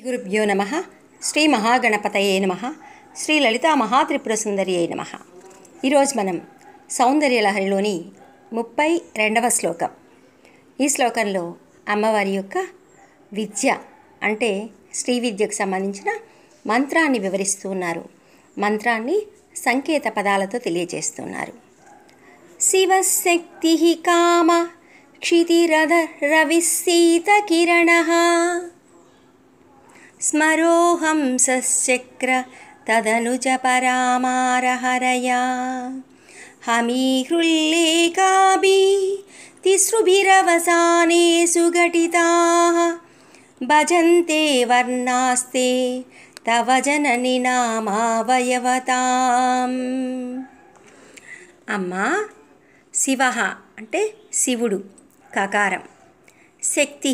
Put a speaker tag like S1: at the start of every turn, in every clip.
S1: గురుభ్యో నమః. శ్రీ మహాగణపతయే నమః. శ్రీ లలితా మహాత్రిపురసుందరియే నమః. ఈరోజు మనం సౌందర్యలహరిలోని 32వ శ్లోకం. ఈ శ్లోకంలో అమ్మవారి యొక్క విద్య అంటే శ్రీ విద్యకు సంబంధించిన మంత్రాన్ని వివరిస్తూ ఉన్నారు. మంత్రాన్ని సంకేత పదాలతో తెలియజేస్తున్నారు. శివశక్తి కామ క్షితిరథ రవిశీత కిరణః స్మరోహం సశ్చక్ర తదనుజ పరామారహరయా హమీహృల్లేకాభి తిసృభిరవసానే సుఘటితాః భజంతే వర్ణాస్తే తవ జనని నామావయవతాం. అమ్మా, శివ అంటే శివుడు కకారం, శక్తి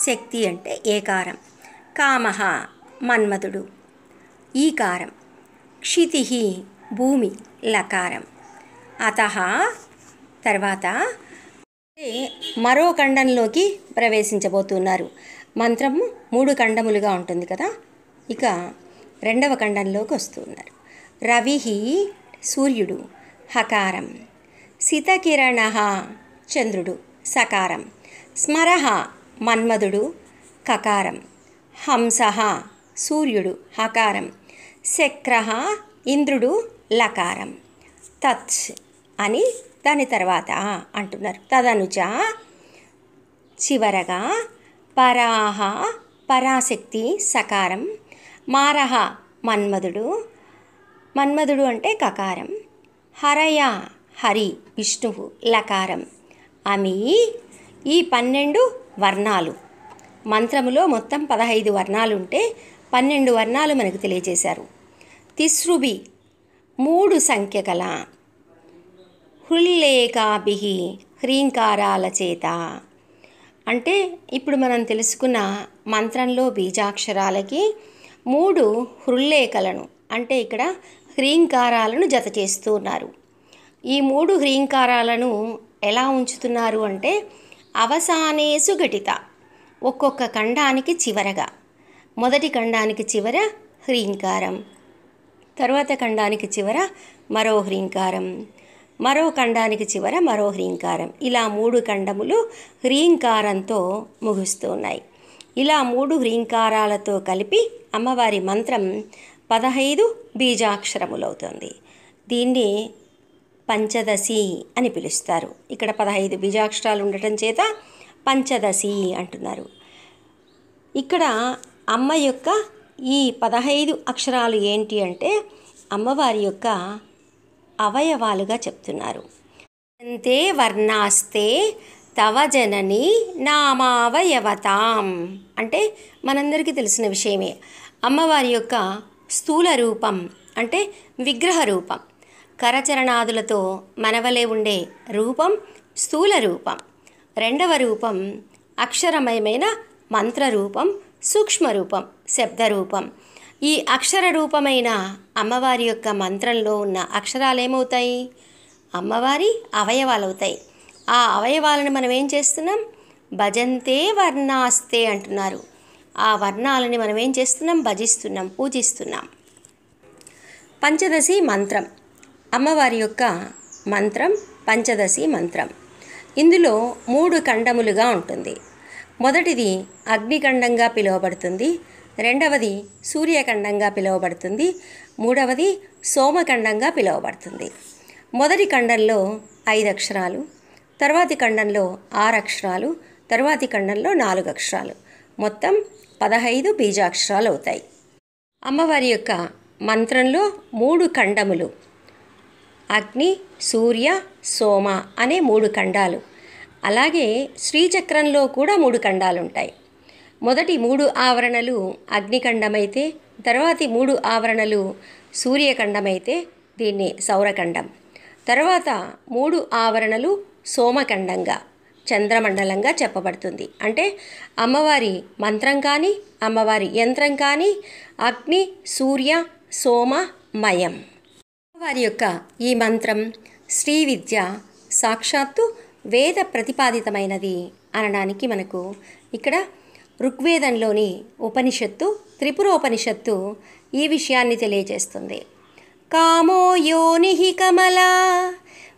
S1: శక్తి అంటే ఏకారం, కామ మన్మధుడు ఈకారం, క్షితి భూమి లకారం, అతః తర్వాత మరో ఖండంలోకి ప్రవేశించబోతున్నారు. మంత్రము 3 ఖండములుగా ఉంటుంది కదా, ఇక 2వ ఖండంలోకి వస్తున్నారు. రవి సూర్యుడు హకారం, సితకిరణ చంద్రుడు సకారం, స్మర మన్మధుడు కకారం, హంస సూర్యుడు హకారం, శక్ర ఇంద్రుడు లకారం, తత్ అని దాని తర్వాత అంటున్నారు. తదనుచ చివరగా పరాహ పరాశక్తి సకారం, మారహ మన్మధుడు మన్మధుడు అంటే కకారం, హరయ హరి విష్ణువు లకారం, అమి ఈ 12 వర్ణాలు. మంత్రములో మొత్తం 15 వర్ణాలు ఉంటే 12 వర్ణాలు మనకు తెలియజేశారు. తిసృభి 3 సంఖ్య కల, హృల్లేకాభి హ్రీంకారాల చేత అంటే ఇప్పుడు మనం తెలుసుకున్న మంత్రంలో బీజాక్షరాలకి 3 హృల్లేఖలను అంటే ఇక్కడ హ్రీంకారాలను జత చేస్తూ ఉన్నారు. ఈ 3 హ్రీంకారాలను ఎలా ఉంచుతున్నారు అంటే అవసానేసు ఘటిత, ఒక్కొక్క ఖండానికి చివరగా, మొదటి ఖండానికి చివర హ్రీంకారం, తర్వాత ఖండానికి చివర మరో హ్రీంకారం, మరో ఖండానికి చివర మరో హ్రీంకారం, ఇలా 3 ఖండములు హ్రీంకారంతో ముగుస్తూ ఉన్నాయి. ఇలా 3 హ్రీంకారాలతో కలిపి అమ్మవారి మంత్రం 15 బీజాక్షరములవుతుంది. దీన్ని పంచదశి అని పిలుస్తారు. ఇక్కడ 15 బీజాక్షరాలు ఉండటం చేత పంచదశి అంటున్నారు. ఇక్కడ అమ్మ యొక్క ఈ 15 అక్షరాలు ఏంటి అంటే అమ్మవారి యొక్క అవయవాలుగా చెప్తున్నారు. అంతే వర్ణాస్తే తవ జనని నామావయవతాం అంటే మనందరికీ తెలిసిన విషయమే. అమ్మవారి యొక్క స్థూల రూపం అంటే విగ్రహ రూపం, కరచరణాదులతో మనవలే ఉండే రూపం స్థూల రూపం. 2వ రూపం అక్షరమయమైన మంత్రరూపం, సూక్ష్మరూపం శబ్దరూపం. ఈ అక్షర రూపమైన అమ్మవారి యొక్క మంత్రంలో ఉన్న అక్షరాలు ఏమవుతాయి? అమ్మవారి అవయవాలు అవుతాయి. ఆ అవయవాలను మనం ఏం చేస్తున్నాం? భజంతే వర్ణాస్తే అంటున్నారు. ఆ వర్ణాలని మనం ఏం చేస్తున్నాం? భజిస్తున్నాం, పూజిస్తున్నాం. పంచదశి మంత్రం, అమ్మవారి యొక్క మంత్రం పంచదశి మంత్రం. ఇందులో 3 ఖండములుగా ఉంటుంది. మొదటిది అగ్నిఖండంగా పిలువబడుతుంది, 2వది సూర్యఖండంగా పిలువబడుతుంది, 3వది సోమఖండంగా పిలువబడుతుంది. మొదటి ఖండంలో 5 అక్షరాలు, తర్వాతి ఖండంలో 6 అక్షరాలు, తర్వాతి ఖండంలో 4 అక్షరాలు, మొత్తం 15 బీజాక్షరాలు అవుతాయి. అమ్మవారి యొక్క మంత్రంలో 3 ఖండములు, అగ్ని సూర్య సోమ అనే 3 ఖండాలు. అలాగే శ్రీచక్రంలో కూడా 3 ఖండాలు ఉంటాయి. మొదటి 3 ఆవరణలు అగ్నిఖండమైతే, తర్వాతి 3 ఆవరణలు సూర్యఖండమైతే దీన్ని సౌరఖండం, తర్వాత 3 ఆవరణలు సోమఖండంగా చంద్రమండలంగా చెప్పబడుతుంది. అంటే అమ్మవారి మంత్రం కానీ అమ్మవారి యంత్రం కానీ అగ్ని సూర్య సోమ మయం. అమ్మవారి యొక్క ఈ మంత్రం శ్రీ విద్య సాక్షాత్తు వేద ప్రతిపాదితమైనది అనడానికి మనకు ఇక్కడ ఋగ్వేదంలోని ఉపనిషత్తు త్రిపురోపనిషత్తు ఈ విషయాన్ని తెలియజేస్తుంది. కామో యోనిః కమలా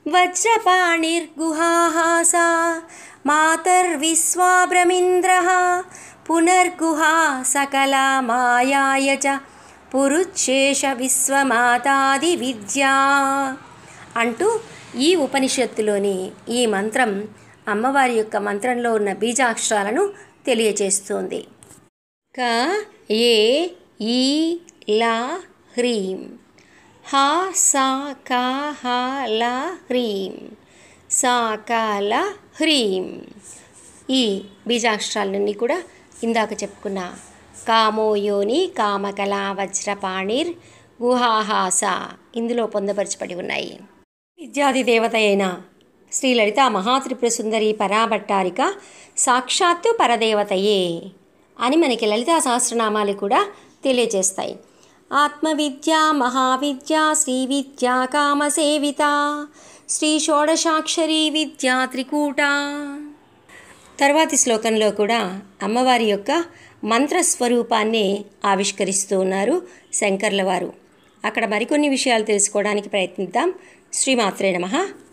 S1: వజ్రపాణిర్గుహాసా మాతర్విశ్వాబ్రమింద్రః పునర్గుహా సకలా మాయాయ చ పురుచ్ఛేష విశ్వమాతాది విద్యా అంటూ ఈ ఉపనిషత్తులోని ఈ మంత్రం అమ్మవారి యొక్క మంత్రంలో ఉన్న బీజాక్షరాలను తెలియజేస్తుంది. క ఏ ఈ లా హ్రీం హా సా కా హా లా హ్రీం సా కా లా హ్రీం. ఈ బీజాక్షరాలన్నీ కూడా ఇందాక చెప్పుకున్న కామోయోని కామకళా వజ్రపాణిర్ గుహాహాస ఇందులో పొందపరచబడి ఉన్నాయి. విద్యాది దేవత అయిన శ్రీ లలితా మహాత్రిపుర సుందరి పరాభట్టారిక సాక్షాత్తు పరదేవతయే అని మనకి లలితా సహస్రనామాలు కూడా తెలియజేస్తాయి. ఆత్మవిద్య మహావిద్య శ్రీ విద్య కామసేవిత శ్రీ షోడశాక్షరీ విద్యా త్రికూట. తర్వాతి శ్లోకంలో కూడా అమ్మవారి యొక్క మంత్రస్వరూపాన్ని ఆవిష్కరిస్తూ ఉన్నారు శంకర్ల వారు. అక్కడ మరికొన్ని విషయాలు తెలుసుకోవడానికి ప్రయత్నిద్దాం. శ్రీమాత్రే నమః.